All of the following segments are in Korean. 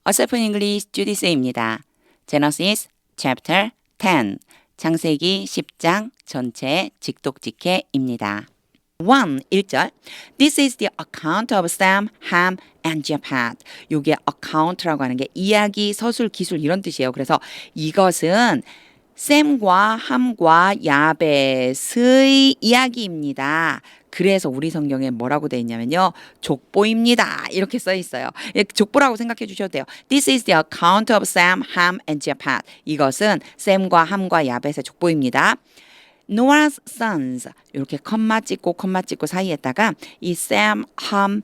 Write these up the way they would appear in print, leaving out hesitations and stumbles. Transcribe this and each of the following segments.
어설픈 English 주디스입니다. Genesis chapter 10 창세기 10장 전체 직독직해입니다. 1절 This is the account of Sam, Ham, and Japheth. 요게 account라고 하는 게 이야기, 서술, 기술 이런 뜻이에요. 그래서 이것은 샘과 함과 야벳의 이야기입니다. 그래서 우리 성경에 뭐라고 되어 있냐면요. 족보입니다. 이렇게 써 있어요. 족보라고 생각해 주셔도 돼요. This is the account of Sam, Ham, and Japheth. 이것은 샘과 함과 야벳의 족보입니다. Noah's sons 이렇게 컴마 찍고 사이에다가 이 Sam, Ham,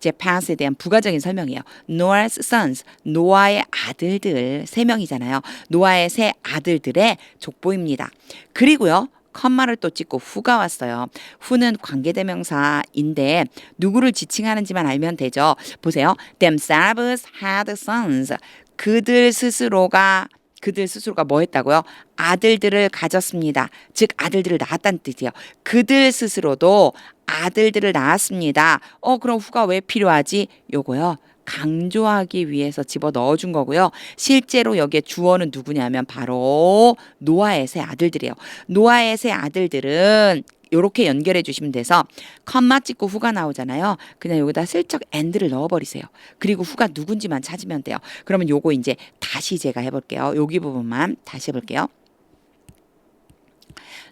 Japheth에 대한 부가적인 설명이에요. Noah's sons, 노아의 아들들 세 명이잖아요. 노아의 세 아들들의 족보입니다. 그리고요. 컴마를 또 찍고 후가 왔어요. 후는 관계대명사인데 누구를 지칭하는지만 알면 되죠. 보세요. Themselves had sons. 그들 스스로가 뭐 했다고요? 아들들을 가졌습니다. 즉 아들들을 낳았다는 뜻이에요. 그들 스스로도 아들들을 낳았습니다. 그럼 후가 왜 필요하지? 요거요. 강조하기 위해서 집어 넣어준 거고요. 실제로 여기에 주어는 누구냐면 바로 노아의 세 아들들이에요. 노아의 세 아들들은 이렇게 연결해 주시면 돼서 컴마 찍고 후가 나오잖아요. 그냥 여기다 슬쩍 and를 넣어버리세요. 그리고 후가 누군지만 찾으면 돼요. 그러면 요거 이제 다시 제가 해볼게요. 여기 부분만 다시 해볼게요.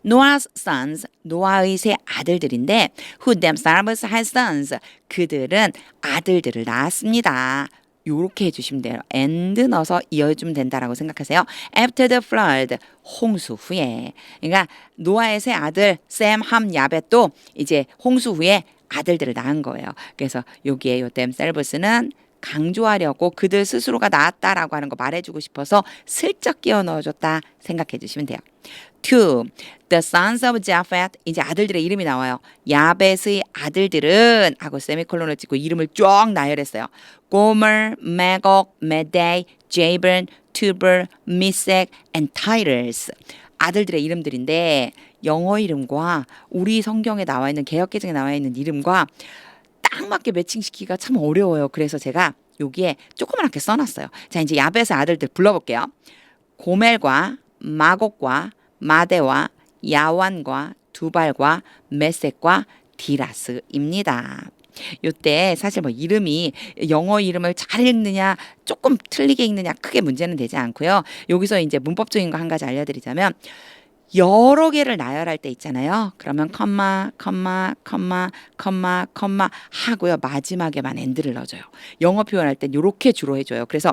Noah's sons, 노아의 세 아들들인데 who themselves had sons, 그들은 아들들을 낳았습니다. 요렇게 해주시면 돼요. and 넣어서 이어주면 된다라고 생각하세요. After the flood, 홍수 후에. 그러니까 노아의 세 아들 샘, 함, 야벳도 이제 홍수 후에 아들들을 낳은 거예요. 그래서 여기에 요 themselves는 강조하려고 그들 스스로가 낳았다라고 하는 거 말해주고 싶어서 슬쩍 끼워 넣어줬다 생각해 주시면 돼요. 2. The sons of Japheth. 이제 아들들의 이름이 나와요. 야벳의 아들들은 하고 세미콜론을 찍고 이름을 쫙 나열했어요. 고mer, 매곡, 메데이, 제이번, 투벌, 미색, and 타이러스. 아들들의 이름들인데 영어 이름과 우리 성경에 나와 있는 개역개정에 나와 있는 이름과 딱 맞게 매칭시키기가 참 어려워요. 그래서 제가 여기에 조그맣게 써놨어요. 자, 이제 야벳의 아들들 불러볼게요. 고멜과 마곡과 마데와 야완과 두발과 메섹과 디라스입니다. 요때 사실 뭐 이름이 영어 이름을 잘 읽느냐 조금 틀리게 읽느냐 크게 문제는 되지 않고요. 여기서 이제 문법적인 거 한 가지 알려드리자면 여러 개를 나열할 때 있잖아요. 그러면 컴마 하고요. 마지막에만 and를 넣어줘요. 영어 표현할 땐 이렇게 주로 해줘요. 그래서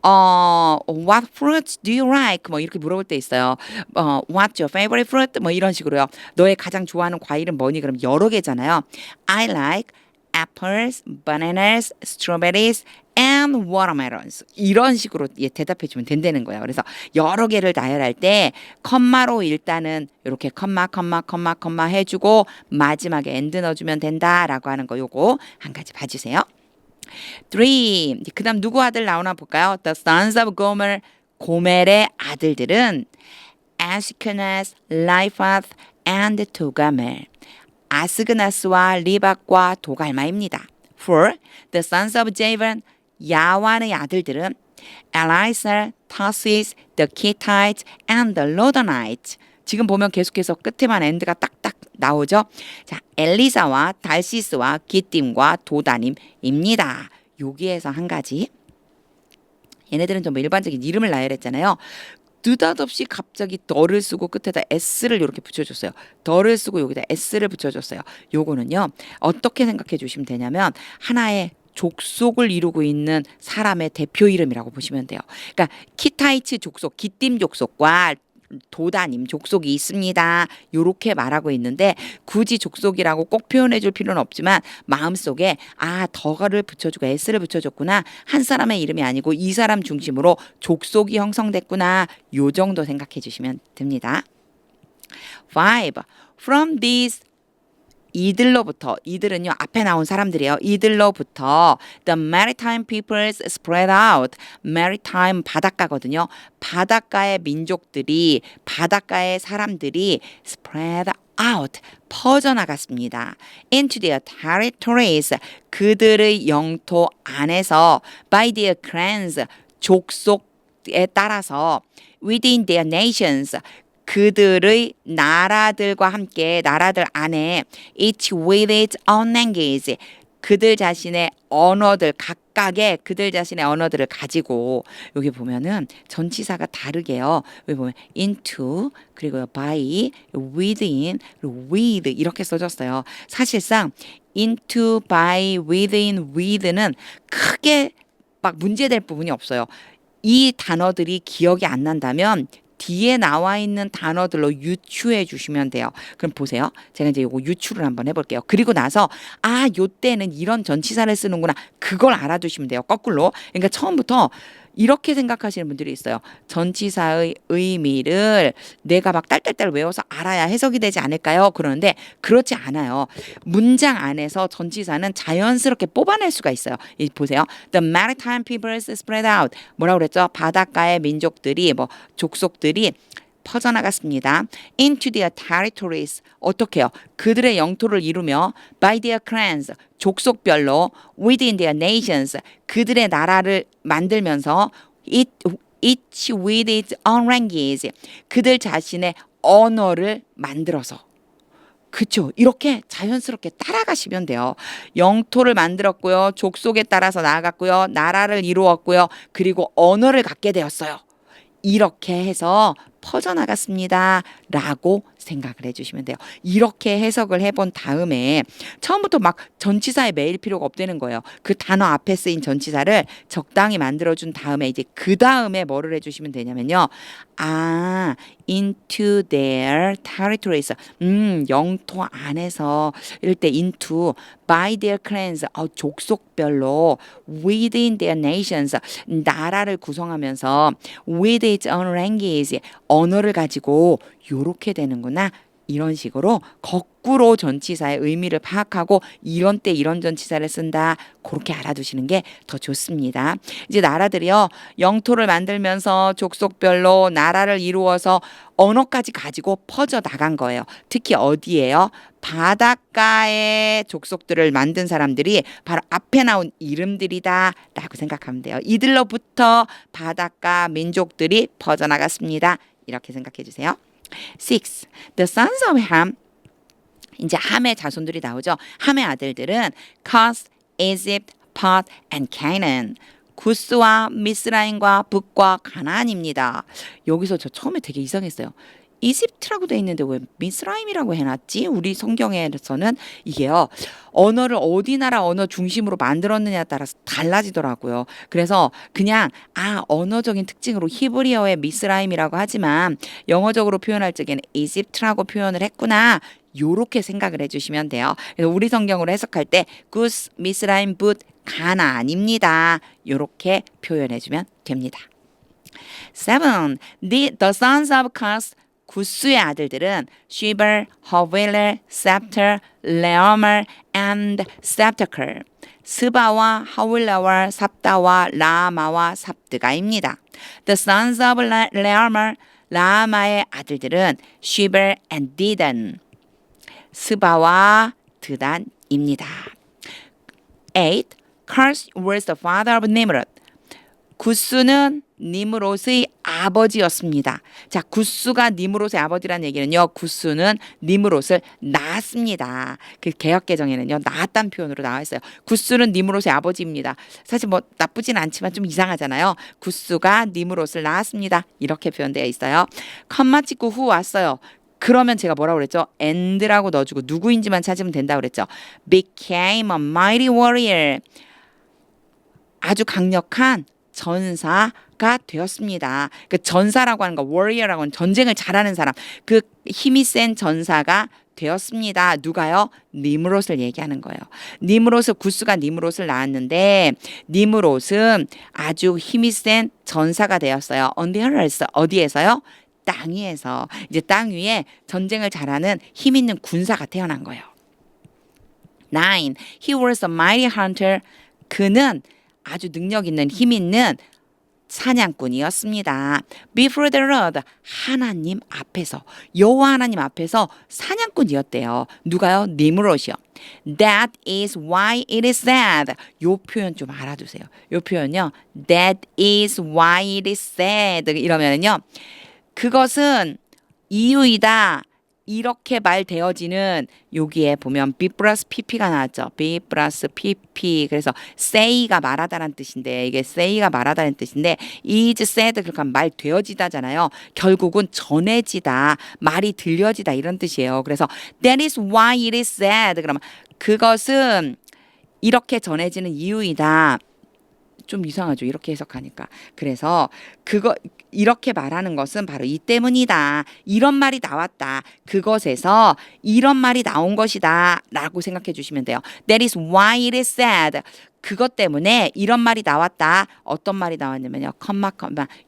what fruits do you like? 뭐 이렇게 물어볼 때 있어요. what's your favorite fruit? 뭐 이런 식으로요. 너의 가장 좋아하는 과일은 뭐니? 그럼 여러 개잖아요. I like apples, bananas, strawberries, and watermelons. 이런 식으로 대답해 주면 된다는 거예요. 그래서 여러 개를 나열할 때 컴마로 일단은 이렇게 컴마 해주고 마지막에 and 넣어주면 된다라고 하는 거 요거 한 가지 봐주세요. 3. 그 다음 누구 아들 나오나 볼까요? The sons of Gomer. 고멜의 아들들은 아스케나스, 라이파스, and 도가멜. 아스그나스와 리박과 도갈마입니다. 4. The sons of Javan. 야완의 아들들은 엘라이사, 타시스, the Kittites, and the Lodanites. 지금 보면 계속해서 끝에만 and가 딱딱 나오죠. 자, 엘리사와 달시스와 기띔과 도다님입니다. 여기에서 한 가지. 얘네들은 좀 일반적인 이름을 나열했잖아요. 느닷없이 갑자기 더를 쓰고 끝에다 s를 이렇게 붙여줬어요. 더를 쓰고 여기다 s를 붙여줬어요. 요거는요. 어떻게 생각해 주시면 되냐면 하나의 족속을 이루고 있는 사람의 대표 이름이라고 보시면 돼요. 그러니까 키타이츠 족속, 기띔 족속과 도다님 족속이 있습니다. 요렇게 말하고 있는데 굳이 족속이라고 꼭 표현해 줄 필요는 없지만 마음속에 더가를 붙여주고 s를 붙여줬구나. 한 사람의 이름이 아니고 이 사람 중심으로 족속이 형성됐구나. 요 정도 생각해 주시면 됩니다. 5. From these 이들로부터, 이들은요 앞에 나온 사람들이에요. 이들로부터 the maritime peoples spread out. maritime 바닷가거든요. 바닷가의 민족들이, 바닷가의 사람들이 spread out 퍼져나갔습니다. into their territories 그들의 영토 안에서 by their clans 족속에 따라서 within their nations 그들의 나라들과 함께 나라들 안에 each with its own language 그들 자신의 언어들 각각의 그들 자신의 언어들을 가지고 여기 보면은 전치사가 다르게요. 여기 보면 into 그리고 by, within, with 이렇게 써졌어요. 사실상 into, by, within, with는 크게 막 문제될 부분이 없어요. 이 단어들이 기억이 안 난다면 뒤에 나와 있는 단어들로 유추해 주시면 돼요. 그럼 보세요. 제가 이제 요거 유추를 한번 해볼게요. 그리고 나서 요때는 이런 전치사를 쓰는구나. 그걸 알아두시면 돼요. 거꾸로. 그러니까 처음부터 이렇게 생각하시는 분들이 있어요. 전치사의 의미를 내가 막 딸딸딸 외워서 알아야 해석이 되지 않을까요? 그러는데 그렇지 않아요. 문장 안에서 전치사는 자연스럽게 뽑아낼 수가 있어요. 보세요. The maritime peoples spread out. 뭐라고 그랬죠? 바닷가의 민족들이 족속들이 퍼져나갔습니다. into their territories. 어떻게 해요? 그들의 영토를 이루며 by their clans. 족속별로 within their nations. 그들의 나라를 만들면서 each with its own language. 그들 자신의 언어를 만들어서. 그렇죠. 이렇게 자연스럽게 따라가시면 돼요. 영토를 만들었고요. 족속에 따라서 나아갔고요. 나라를 이루었고요. 그리고 언어를 갖게 되었어요. 이렇게 해서 퍼져나갔습니다. 라고 생각을 해주시면 돼요. 이렇게 해석을 해본 다음에 처음부터 막 전치사에 매일 필요가 없다는 거예요. 그 단어 앞에 쓰인 전치사를 적당히 만들어준 다음에 이제 그 다음에 뭐를 해주시면 되냐면요. into their territories. 영토 안에서 이럴 때 into by their clans. 족속별로 within their nations. 나라를 구성하면서 with its own language. 언어를 가지고 요렇게 되는구나. 이런 식으로 거꾸로 전치사의 의미를 파악하고 이런 때 이런 전치사를 쓴다. 그렇게 알아두시는 게 더 좋습니다. 이제 나라들이요. 영토를 만들면서 족속별로 나라를 이루어서 언어까지 가지고 퍼져 나간 거예요. 특히 어디예요? 바닷가의 족속들을 만든 사람들이 바로 앞에 나온 이름들이다 라고 생각하면 돼요. 이들로부터 바닷가 민족들이 퍼져나갔습니다. 이렇게 생각해 주세요. 6. The sons of Ham. 이제 함의 자손들이 나오죠. 함의 아들들은 Cush, Egypt, Put, and Canaan. 구스와 미스라임과 북과 가나안입니다. 여기서 저 처음에 되게 이상했어요. 이집트라고 돼 있는데 왜 미스라임이라고 해놨지? 우리 성경에서는 이게요. 언어를 어디 나라 언어 중심으로 만들었느냐에 따라서 달라지더라고요. 그래서 그냥 언어적인 특징으로 히브리어의 미스라임이라고 하지만 영어적으로 표현할 적에는 이집트라고 표현을 했구나. 요렇게 생각을 해주시면 돼요. 그래서 우리 성경으로 해석할 때 구스, 미스라임, 붓, 가나안입니다. 요렇게 표현해주면 됩니다. 7. The sons of Cush. 구스의 아들들은 시벌, 허빌레, 셉터, 레어멀, and 셉터클. 스바와 하윌라와 삽다와 라마와 삽드가입니다. The sons of 레어멀. 라마의 아들들은 시벌 and 디단. 스바와 드단입니다. 8. Cush was the father of Nimrod. 구스는 니므롯의 아버지였습니다. 자, 구스가 니므롯의 아버지라는 얘기는요. 구스는 니므롯을 낳았습니다. 그 개역개정에는요. 낳았다는 표현으로 나와 있어요. 구스는 니므롯의 아버지입니다. 사실 나쁘진 않지만 좀 이상하잖아요. 구스가 니므롯을 낳았습니다. 이렇게 표현되어 있어요. 컴마 찍고 후 왔어요. 그러면 제가 뭐라고 그랬죠? and라고 넣어주고 누구인지만 찾으면 된다고 그랬죠. became a mighty warrior. 아주 강력한 전사가 되었습니다. 그 전사라고 하는 거, warrior라고 하는 전쟁을 잘하는 사람, 그 힘이 센 전사가 되었습니다. 누가요? 니므롯을 얘기하는 거예요. 구스가 니므롯을 낳았는데 니므롯은 아주 힘이 센 전사가 되었어요. on the earth. 어디에서요? 땅 위에서. 이제 땅 위에 전쟁을 잘하는 힘 있는 군사가 태어난 거예요. 9. He was a mighty hunter. 그는 아주 능력 있는 힘 있는 사냥꾼이었습니다. Before the Lord, 하나님 앞에서, 여호와 하나님 앞에서 사냥꾼이었대요. 누가요? 니므롯이요. That is why it is said. 요 표현 좀 알아두세요. 요 표현요. That is why it is said. 이러면요. 그것은 이유이다. 이렇게 말되어지는 여기에 보면 B 플러스 PP가 나왔죠. B 플러스 PP. 그래서 say가 말하다라는 뜻인데 이게 say가 말하다는 뜻인데 is said 그러니까 말되어지다잖아요. 결국은 전해지다, 말이 들려지다 이런 뜻이에요. 그래서 that is why it is said. 그러면 그것은 이렇게 전해지는 이유이다. 좀 이상하죠. 이렇게 해석하니까. 그래서 그거 이렇게 말하는 것은 바로 이 때문이다. 이런 말이 나왔다. 그것에서 이런 말이 나온 것이다. 라고 생각해 주시면 돼요. That is why it is said. 그것 때문에 이런 말이 나왔다. 어떤 말이 나왔냐면요. 컴마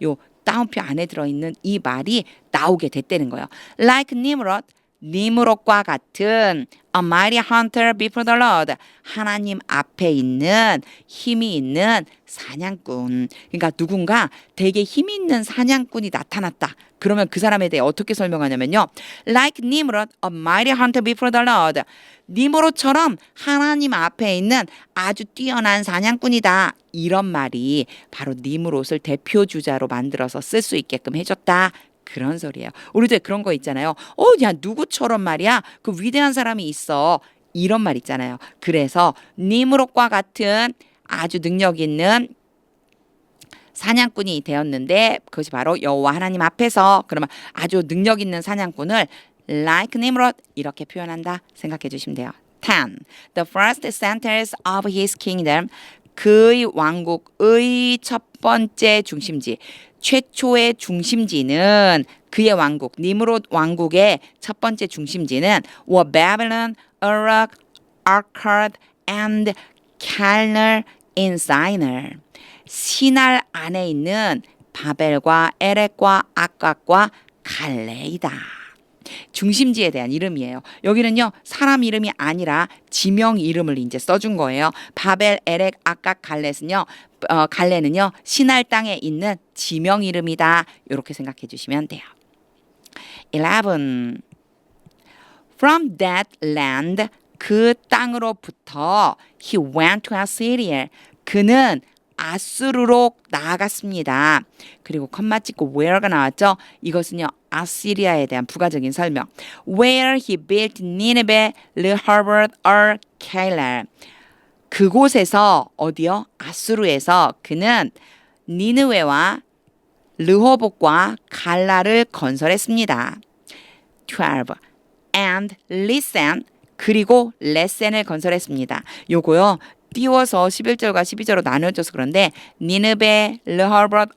요 따옴표 안에 들어있는 이 말이 나오게 됐다는 거예요. Like Nimrod. 니므롯과 같은 a mighty hunter before the Lord. 하나님 앞에 있는 힘이 있는 사냥꾼. 그러니까 누군가 되게 힘 있는 사냥꾼이 나타났다. 그러면 그 사람에 대해 어떻게 설명하냐면요. Like Nimrod, a mighty hunter before the Lord. 니므롯처럼 하나님 앞에 있는 아주 뛰어난 사냥꾼이다. 이런 말이 바로 니므롯을 대표 주자로 만들어서 쓸 수 있게끔 해줬다. 그런 소리예요. 우리도 그런 거 있잖아요. 야 누구처럼 말이야. 그 위대한 사람이 있어. 이런 말 있잖아요. 그래서 니므롯과 같은 아주 능력 있는 사냥꾼이 되었는데 그것이 바로 여호와 하나님 앞에서 그러면 아주 능력 있는 사냥꾼을 like Nimrod 이렇게 표현한다 생각해 주시면 돼요. 10. The first sentence of his kingdom 그의 왕국의 첫 번째 중심지 최초의 중심지는 그의 왕국 니므롯 왕국의 첫 번째 중심지는 were Babylon, Uruk, Akkad, and Calneh in Sinai. 시날 안에 있는 바벨과 에렉과 아깝과 갈레이다. 중심지에 대한 이름이에요. 여기는요 사람 이름이 아니라 지명 이름을 이제 써준 거예요. 바벨, 에렉, 아깝, 갈렛은요 갈레는요 시날 땅에 있는 지명 이름이다. 이렇게 생각해 주시면 돼요. 11. From that land 그 땅으로부터 he went to Assyria. 그는 아수르로 나아갔습니다. 그리고 컴마 찍고 where가 나왔죠. 이것은요 아시리아에 대한 부가적인 설명. Where he built Nineveh, Rehoboth, Calah. 그곳에서 어디요? 아수르에서 그는 니느웨와 르호봇과 갈라를 건설했습니다. 12. And Listen 그리고 레센을 건설했습니다. 요거요. 띄워서 11절과 12절로 나눠져서 그런데 니느베, 르호봇,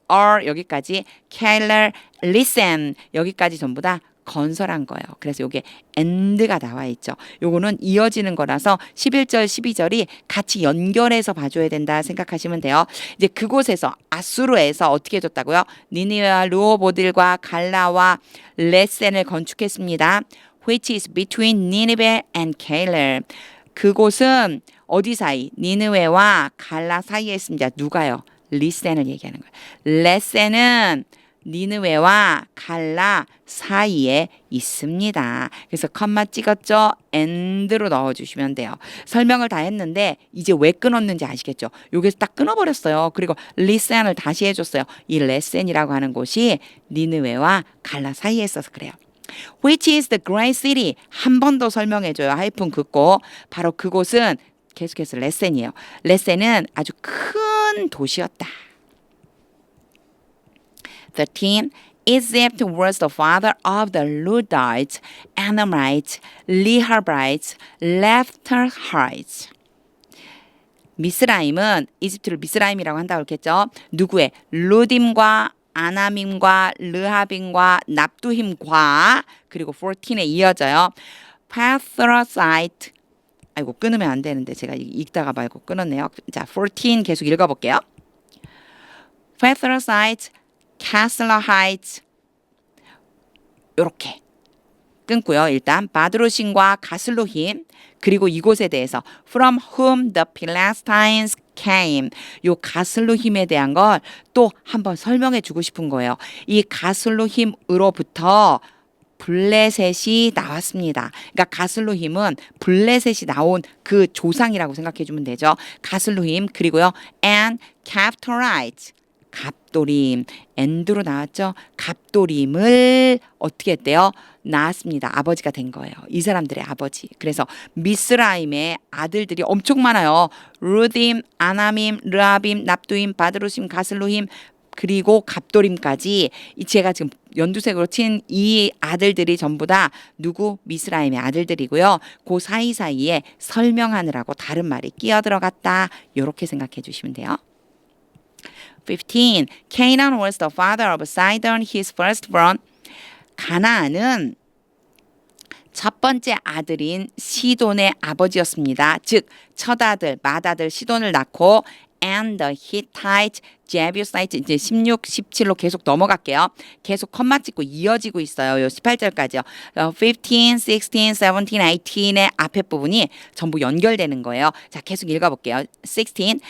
여기까지 켈러, 리센 여기까지 전부 다 건설한 거예요. 그래서 요게 end가 나와 있죠. 요거는 이어지는 거라서 11절, 12절이 같이 연결해서 봐줘야 된다 생각하시면 돼요. 이제 그곳에서 아수르에서 어떻게 해줬다고요? 니느웨와 르호봇과 갈라와 레센을 건축했습니다. Which is between Nineveh and Calah. 그곳은 어디 사이? 니느웨와 갈라 사이에 있습니다. 누가요? 리센을 얘기하는 거예요. 레센은 니느웨와 갈라 사이에 있습니다. 그래서 컴마 찍었죠? end로 넣어주시면 돼요. 설명을 다 했는데 이제 왜 끊었는지 아시겠죠? 여기서 딱 끊어버렸어요. 그리고 리센을 다시 해줬어요. 이 레센이라고 하는 곳이 니느웨와 갈라 사이에 있어서 그래요. Which is the great city? 한 번 더 설명해줘요. 하이픈 긋고 바로 그곳은 계속해서 레센이에요. 레센은 아주 큰 도시였다. 13. Egypt was the father of the Ludites, Anamites, Lehabites, Lephthalites. 미스라임은 이집트를 미스라임이라고 한다고 했겠죠. 누구의? 루딤과 아나밈과 르하빔과 납두힘과 그리고 14에 이어져요. 파트로사이트 아이고 끊으면 안 되는데 제가 읽다가 말고 끊었네요. 자, 14 계속 읽어볼게요. 파트로사이트, 캐슬러하이트 이렇게 끊고요. 일단 바드루신과 가슬루힘 그리고 이곳에 대해서 from whom the Philistines came 요 가슬루힘에 대한 걸 또 한번 설명해 주고 싶은 거예요. 이 가슬루힘으로부터 블레셋이 나왔습니다. 그러니까 가슬루힘은 블레셋이 나온 그 조상이라고 생각해 주면 되죠. 가슬루힘 그리고요. and captorites 갑돌임 엔드로 나왔죠. 갑돌임을 어떻게 했대요? 낳았습니다. 아버지가 된 거예요. 이 사람들의 아버지. 그래서 미스라임의 아들들이 엄청 많아요. 루딤, 아나밈, 르아빔, 납두임, 바드루심, 가슬루힘 그리고 갑돌임까지 제가 지금 연두색으로 친 이 아들들이 전부 다 누구? 미스라임의 아들들이고요. 그 사이사이에 설명하느라고 다른 말이 끼어 들어갔다. 이렇게 생각해 주시면 돼요. 15. Canaan was the father of Sidon, his firstborn. 가나안은 첫 번째 아들인 시돈의 아버지였습니다. 즉, 첫아들, 맏아들 시돈을 낳고 and the Hittite, Jebusite 이제 16, 17로 계속 넘어갈게요. 계속 컴마 찍고 이어지고 있어요. 요 18절까지요. 15, 16, 17, 18의 앞에 부분이 전부 연결되는 거예요. 자, 계속 읽어볼게요. 16,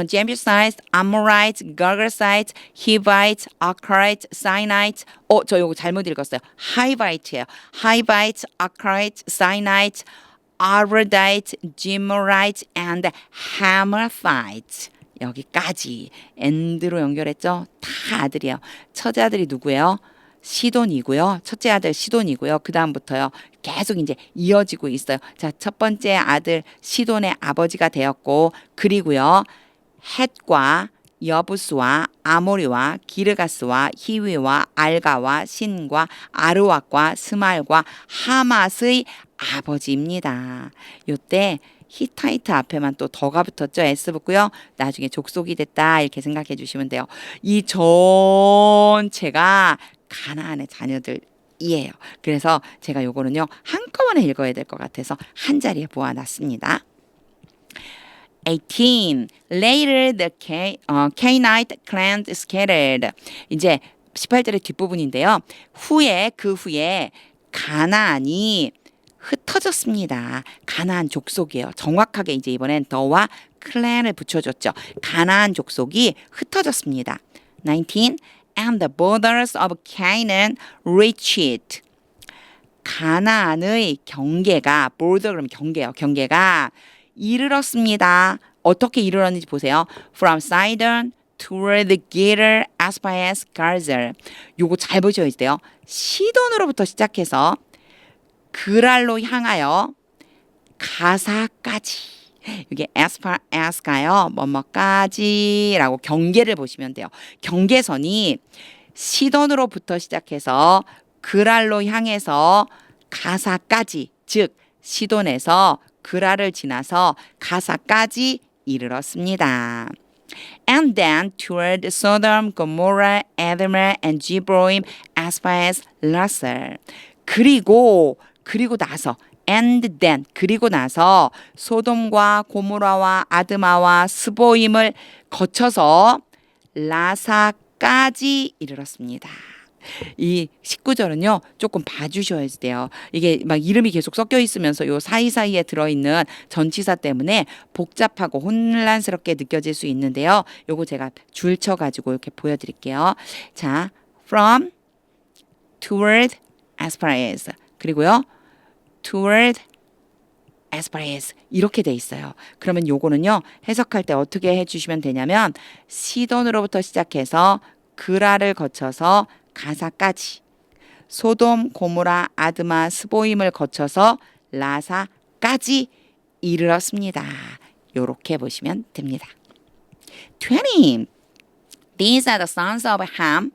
Jebusites, Amorites, Girgasites, Hivites, Arkites, Sinites. 저 요거 잘못 읽었어요. Hivite예요. Hivites, Arkites, Sinites, Arvadites, Gimorites, and Hamathites. 여기까지 end로 연결했죠. 다 아들이에요. 첫째 아들이 누구예요? 시돈이고요. 첫째 아들 시돈이고요. 그 다음부터요. 계속 이제 이어지고 있어요. 자, 첫 번째 아들 시돈의 아버지가 되었고, 그리고요. 헷과 여부스와 아모리와 기르가스와 히위와 알가와 신과 아르왁과 스말과 하맛의 아버지입니다. 요때 히타이트 앞에만 또 더가 붙었죠. S 붙고요. 나중에 족속이 됐다 이렇게 생각해 주시면 돼요. 이 전체가 가나안의 자녀들이에요. 그래서 제가 요거는요 한꺼번에 읽어야 될 것 같아서 한 자리에 모아놨습니다. 18. Later the Canaanite clans scattered. 이제 18절의 뒷부분인데요. 그 후에 가나안이 흩어졌습니다. 가나안 족속이에요. 정확하게 이제 이번엔 더와 클랜을 붙여줬죠. 가나안 족속이 흩어졌습니다. 19. And the borders of Canaan reached. 가나안의 경계가 border 그러면 경계예요. 경계가 이르렀습니다. 어떻게 이르렀는지 보세요. From Sidon toward the Gitter as far as Gazer. 요거 잘 보셔야 돼요. 시돈으로부터 시작해서 그랄로 향하여 가사까지. 이게 as far as가요. 뭐뭐까지라고 경계를 보시면 돼요. 경계선이 시돈으로부터 시작해서 그랄로 향해서 가사까지, 즉 시돈에서 그라를 지나서 가사까지 이르렀습니다. And then toward Sodom, Gomorrah, Admah, and Zeboim as far as Lasar. 그리고 나서 and then 그리고 나서 소돔과 고모라와 아드마와 스보임을 거쳐서 라사까지 이르렀습니다. 이 19절은요 조금 봐주셔야 돼요. 이게 막 이름이 계속 섞여 있으면서 요 사이사이에 들어있는 전치사 때문에 복잡하고 혼란스럽게 느껴질 수 있는데요. 요거 제가 줄 쳐가지고 이렇게 보여드릴게요. 자, from, toward, as far as 그리고요 toward, as far as 이렇게 돼 있어요. 그러면 요거는요 해석할 때 어떻게 해주시면 되냐면 시돈으로부터 시작해서 그라를 거쳐서 가사까지 소돔, 고모라, 아드마, 스보임을 거쳐서 라사까지 이르렀습니다. 요렇게 보시면 됩니다. 20. These are the sons of Ham.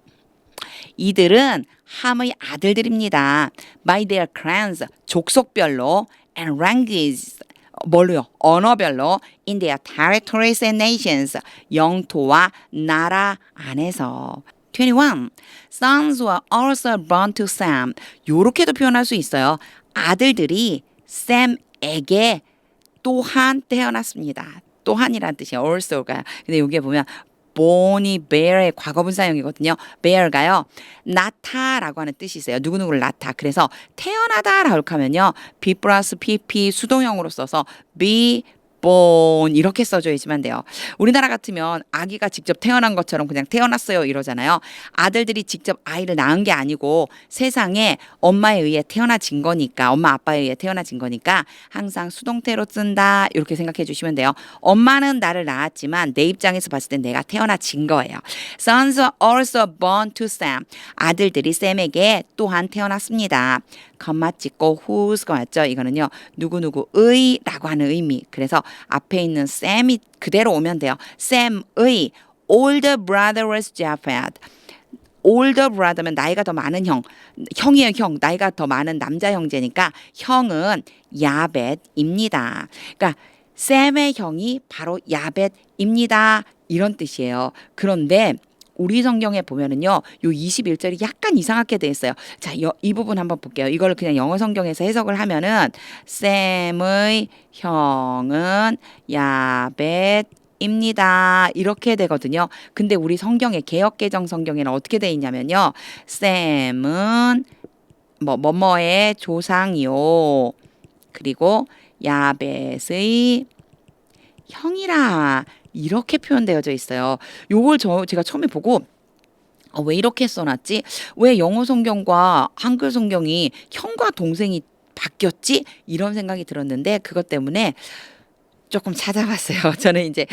이들은 함의 아들들입니다. By their clans, 족속별로 and ranges, 뭘로요? 언어별로 in their territories and nations, 영토와 나라 안에서. 21. Sons were also born to Sam. 요렇게도 표현할 수 있어요. 아들들이 샘에게 또한 태어났습니다. 또한이라는 뜻이에요. also가. 근데 여기에 보면 born이 bear의 과거분사형이거든요. bear가요. 낳다라고 하는 뜻이 있어요. 누구누구를 낳다. 그래서 태어나다라고 하면요. be 플러스 pp 수동형으로 써서 be born 이렇게 써줘야지만 돼요. 우리나라 같으면 아기가 직접 태어난 것처럼 그냥 태어났어요 이러잖아요. 아들들이 직접 아이를 낳은 게 아니고 세상에 엄마에 의해 태어나진 거니까 엄마 아빠에 의해 태어나진 거니까 항상 수동태로 쓴다 이렇게 생각해 주시면 돼요. 엄마는 나를 낳았지만 내 입장에서 봤을 땐 내가 태어나진 거예요. Sons are also born to Sam. 아들들이 샘에게 또한 태어났습니다. 컴마 찍고 whose가 맞죠? 이거는요. 누구누구의라고 하는 의미. 그래서 앞에 있는 Sam이 그대로 오면 돼요. Sam의 older brother was Japheth. older brother면 나이가 더 많은 형. 형이에요, 형. 나이가 더 많은 남자 형제니까 형은 야벳입니다. 그러니까 샘의 형이 바로 야벳입니다. 이런 뜻이에요. 그런데 우리 성경에 보면은요, 요 21절이 약간 이상하게 돼 있어요. 자, 이 부분 한번 볼게요. 이걸 그냥 영어 성경에서 해석을 하면은, 샘의 형은 야벳입니다. 이렇게 되거든요. 근데 우리 성경에 개역개정 성경에는 어떻게 돼 있냐면요, 샘은 뭐뭐의 조상이요. 그리고 야벳의 형이라. 이렇게 표현되어져 있어요. 요걸 제가 처음에 보고 왜 이렇게 써놨지? 왜 영어 성경과 한글 성경이 형과 동생이 바뀌었지? 이런 생각이 들었는데 그것 때문에 조금 찾아봤어요. 저는 이제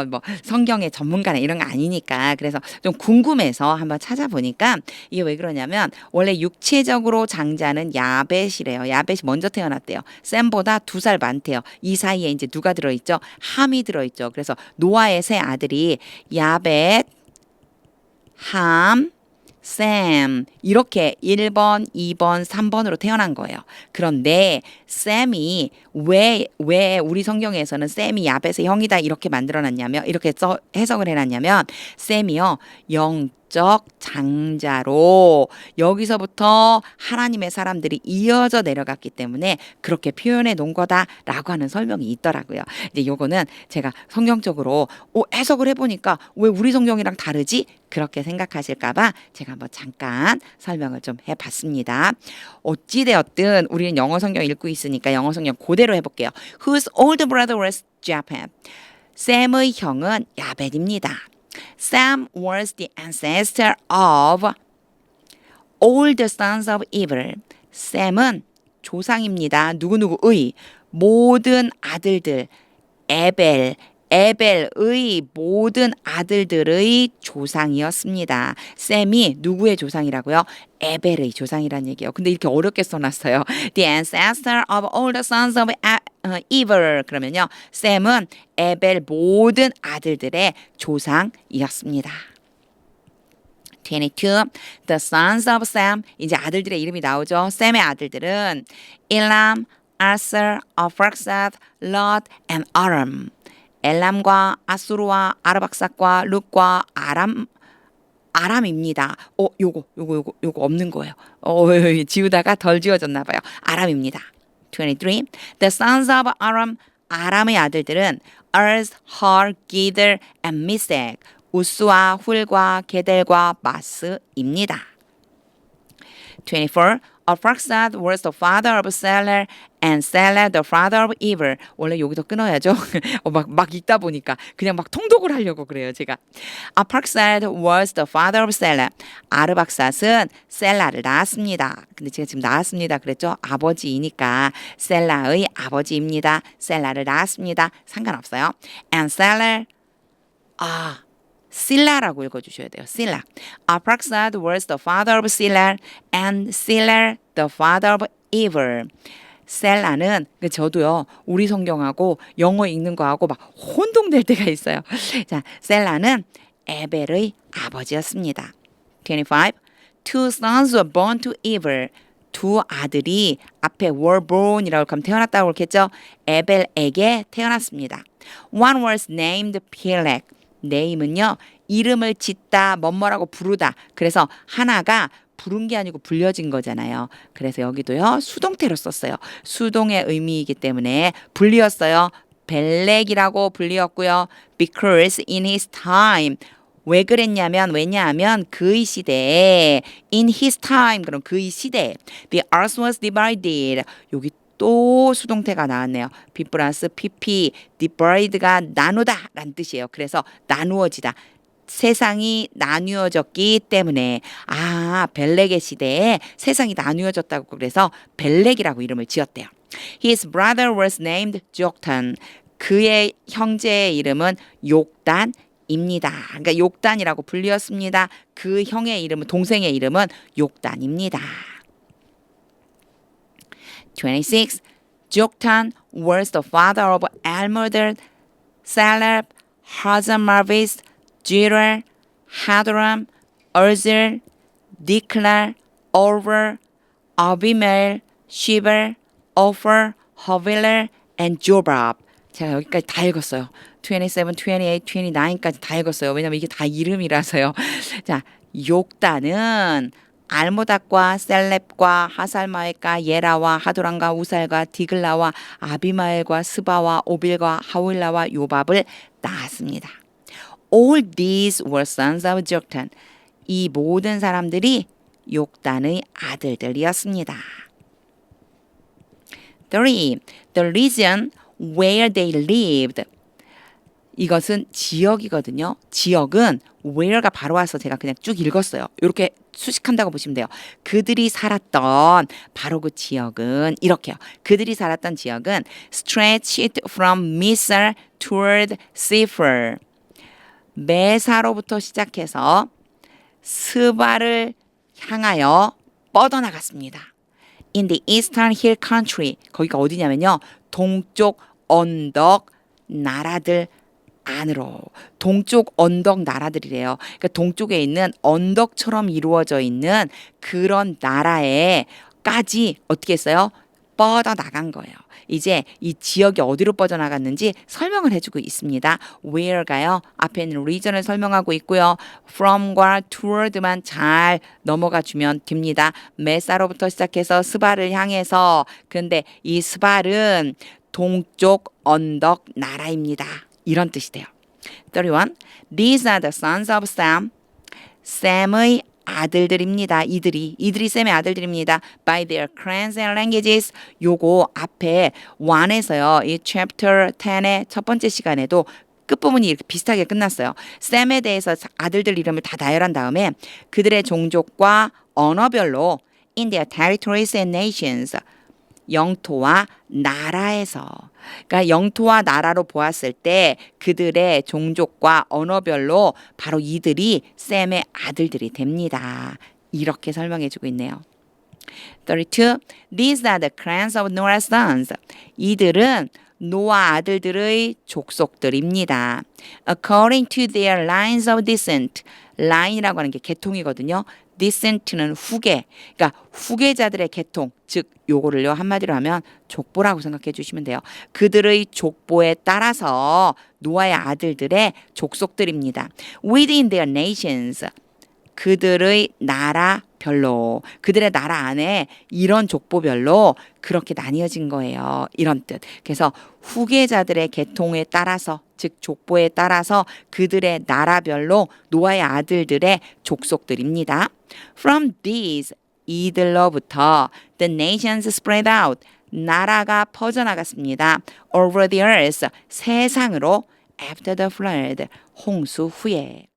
뭐 성경의 전문가나 이런 거 아니니까 그래서 좀 궁금해서 한번 찾아보니까 이게 왜 그러냐면 원래 육체적으로 장자는 야벳이래요. 야벳이 먼저 태어났대요. 샘보다 2살 많대요. 이 사이에 이제 누가 들어있죠? 함이 들어있죠. 그래서 노아의 세 아들이 야벳, 함, 샘 이렇게 1번, 2번, 3번으로 태어난 거예요. 그런데 샘이 왜 우리 성경에서는 샘이 야벳의 형이다 이렇게 만들어놨냐면 이렇게 해석을 해놨냐면 샘이요 영적 장자로 여기서부터 하나님의 사람들이 이어져 내려갔기 때문에 그렇게 표현해 놓은 거다라고 하는 설명이 있더라고요. 이제 요거는 제가 성경적으로 해석을 해보니까 왜 우리 성경이랑 다르지? 그렇게 생각하실까봐 제가 한번 잠깐 설명을 좀 해봤습니다. 어찌되었든 우리는 영어 성경 읽고 있으니까 영어 성경 그대로 해볼게요. Whose older brother was Japheth? 샘의 형은 야벳입니다. Sam was the ancestor of all the sons of Evil. 샘은 조상입니다. 누구누구의 모든 아들들 에벨의 모든 아들들의 조상이었습니다. 샘이 누구의 조상이라고요? 에벨의 조상이란 얘기예요. 근데 이렇게 어렵게 써놨어요. The ancestor of all the sons of Evil. 그러면요. 샘은 에벨 모든 아들들의 조상이었습니다. 22. The sons of Sam. 이제 아들들의 이름이 나오죠. 샘의 아들들은 Elam, Aser, Arphaxad, Lod, and Aram. 엘람과 아수르와 아르박삭과 룻과 아람입니다. 요거 없는 거예요. 지우다가 덜 지워졌나 봐요. 아람입니다. 23. The sons of Aram. 아람의 아들들은 Ers, Hur, Gider, and Mesech. 우스와 훌과 게델과 마스입니다. 24. Arphaxad was the father of Selah, and Selah the father of Eber. 원래 여기서 끊어야죠. 막 읽다 보니까 그냥 막 통독을 하려고 그래요, 제가. Arphaxad was the father of Selah. 아르박삿은 셀라를 낳았습니다. 근데 제가 지금 낳았습니다 그랬죠? 아버지이니까 셀라의 아버지입니다. 셀라를 낳았습니다. 상관없어요. And Selah 실라라고 읽어주셔야 돼요. 실라. Arphaxad was the father of Silla, and Silla the father of Eber. 셀라는 저도요 우리 성경하고 영어 읽는 거하고 막 혼동될 때가 있어요. 자, 셀라는 에벨의 아버지였습니다. 25. Two sons were born to Eber. 두 아들이 앞에 were born이라고 하면 태어났다고 그랬겠죠. 에벨에게 태어났습니다. One was named Peleg. name은요 이름을 짓다 뭐뭐라고 부르다. 그래서 하나가 부른 게 아니고 불려진 거잖아요. 그래서 여기도요 수동태로 썼어요. 수동의 의미이기 때문에 불리었어요. 벨렉이라고 불리었고요. Because in his time 왜 그랬냐면 왜냐하면 그의 시대에 in his time 그럼 그의 시대에 the earth was divided 여기 또 수동태가 나왔네요. B 플러스 PP divide가 나누다 라는 뜻이에요. 그래서 나누어지다. 세상이 나뉘어졌기 때문에 벨렉의 시대에 세상이 나뉘어졌다고 그래서 벨렉이라고 이름을 지었대요. His brother was named Joktan. 그의 형제의 이름은 욕단입니다. 그러니까 욕단이라고 불리었습니다. 그 형의 이름은 동생의 이름은 욕단입니다. 26. Joktan was the father of Almodad, Salab, Hazarmavis, Jirer, Hadoram, Urzil, Diklar, Orver, Abimael, Sheber, Ophir, Haviler, and Jobab. 제가 여기까지 다 읽었어요. 27, 28, 29까지 다 읽었어요. 왜냐면 이게 다 이름이라서요. 자, 욕단은 알모닥과 셀렙과 하살마엘과 예라와 하도람과 우살과 디글라와 아비마엘과 스바와 오빌과 하윌라와 요밥을 낳았습니다. All these were sons of Joktan. 이 모든 사람들이 욕단의 아들들이었습니다. 3. The region where they lived. 이것은 지역이거든요. 지역은 where가 바로 와서 제가 그냥 쭉 읽었어요. 이렇게 수식한다고 보시면 돼요. 그들이 살았던 바로 그 지역은 이렇게요. 그들이 살았던 지역은 stretched from Misr toward Sefer. 메사로부터 시작해서 스바를 향하여 뻗어나갔습니다. In the eastern hill country. 거기가 어디냐면요. 동쪽 언덕 나라들 안으로. 동쪽 언덕 나라들이래요. 그러니까 동쪽에 있는 언덕처럼 이루어져 있는 그런 나라에까지 어떻게 했어요? 뻗어나간 거예요. 이제 이 지역이 어디로 뻗어나갔는지 설명을 해주고 있습니다. where가요. 앞에 있는 region을 설명하고 있고요. from과 toward만 잘 넘어가 주면 됩니다. 메사로부터 시작해서 스발을 향해서 근데 이 스발은 동쪽 언덕 나라입니다. 이런 뜻이 돼요. 31. These are the sons of Sam. 샘의 아들들입니다. 이들이 샘의 아들들입니다. By their clans and languages. 요거 앞에 1에서요. 이 chapter 10의 첫 번째 시간에도 끝부분이 이렇게 비슷하게 끝났어요. 샘에 대해서 아들들 이름을 다 나열한 다음에 그들의 종족과 언어별로 in their territories and nations. 영토와 나라에서 그러니까 영토와 나라로 보았을 때 그들의 종족과 언어별로 바로 이들이 셈의 아들들이 됩니다. 이렇게 설명해주고 있네요. 32. These are the clans of Noah's sons. 이들은 노아 아들들의 족속들입니다. According to their lines of descent. line이라고 하는 게 계통이거든요. descent는 후계. 그러니까 후계자들의 계통. 즉 요거를요 한마디로 하면 족보라고 생각해 주시면 돼요. 그들의 족보에 따라서 노아의 아들들의 족속들입니다. Within their nations. 그들의 나라별로 그들의 나라 안에 이런 족보별로 그렇게 나뉘어진 거예요. 이런 뜻. 그래서 후계자들의 계통에 따라서 즉 족보에 따라서 그들의 나라별로 노아의 아들들의 족속들입니다. From these 이들로부터 the nations spread out 나라가 퍼져나갔습니다. Over the earth 세상으로 after the flood 홍수 후에